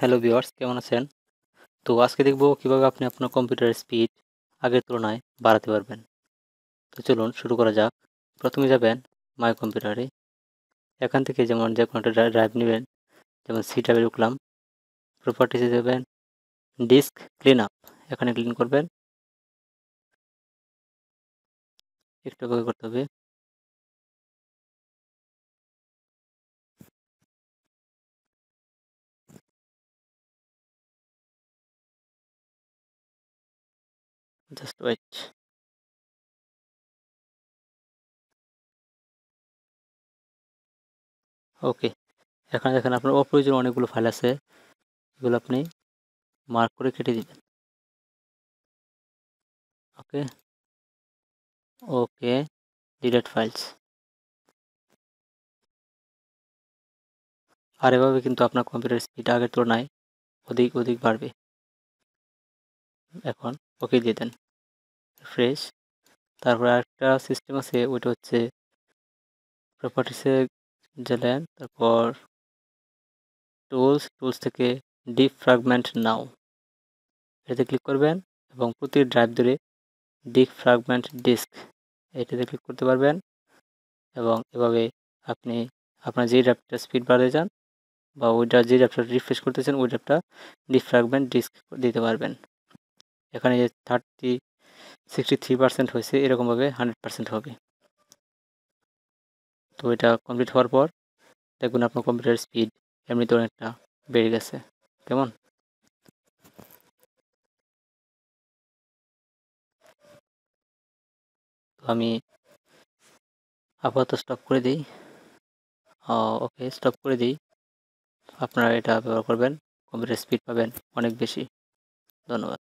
Hello viewers, কেমন আছেন? তো আজকে দেখব কিভাবে আপনি আপনার কম্পিউটারের স্পিড আগের তুলনায় বাড়াতে পারবেন। তো চলুন শুরু করা যাক। প্রথমে যাবেন মাই কম্পিউটারে। এখান থেকে যেমন যে কোনো একটা ড্রাইভ নেবেন, যেমন সি ড্রাইভে ঢুকলাম। প্রপার্টিসে যাবেন, ডিস্ক ক্লিন আপ এখানে ক্লিক করবেন। একটু অপেক্ষা করতে হবে। Just wait. ওকে, এখানে দেখেন আপনার অপ্রয়োজনীয় অনেকগুলো ফাইল আছে। এগুলো আপনি মার্ক করে কেটে দিবেন। ওকে, ওকে, ডিলিট ফাইলস। আর এভাবে কিন্তু আপনার কম্পিউটার স্পিড আগের তুলনায় অধিক অধিক বাড়বে। এখন ওকে দিয়ে দেন, ফ্রেশ। তারপর আরেকটা সিস্টেম আছে, ওইটা হচ্ছে প্রপার্টিসে গেলেন, তারপর টুলস থেকে ডিফ্র্যাগমেন্ট নাও এটাতে ক্লিক করবেন এবং প্রতি ড্রাইভ ধরে ডিফ্র্যাগমেন্ট ডিস্ক এটাতে ক্লিক করতে পারবেন। এবং এভাবে আপনি আপনার যে ড্রাইভটা স্পিড বাড়াতে চান বা ওইটা যে ড্রাইভটা রিফ্রেশ করতে চান ওই ড্রাইভটা ডিফ্র্যাগমেন্ট ডিস্ক দিতে পারবেন। এখানে যে 63% হয়েছে, এরকমভাবে 100% হবে। তো এটা কমপ্লিট হওয়ার পর দেখুন আপনার কম্পিউটার স্পিড এমনিতে অনেকটা বেড়ে গেছে। কেমন? তো আমি আপাতত স্টপ করে দিই। ওকে, স্টপ করে দিই। আপনারা এটা ব্যবহার করবেন, কম্পিউটার স্পিড পাবেন অনেক বেশি। ধন্যবাদ।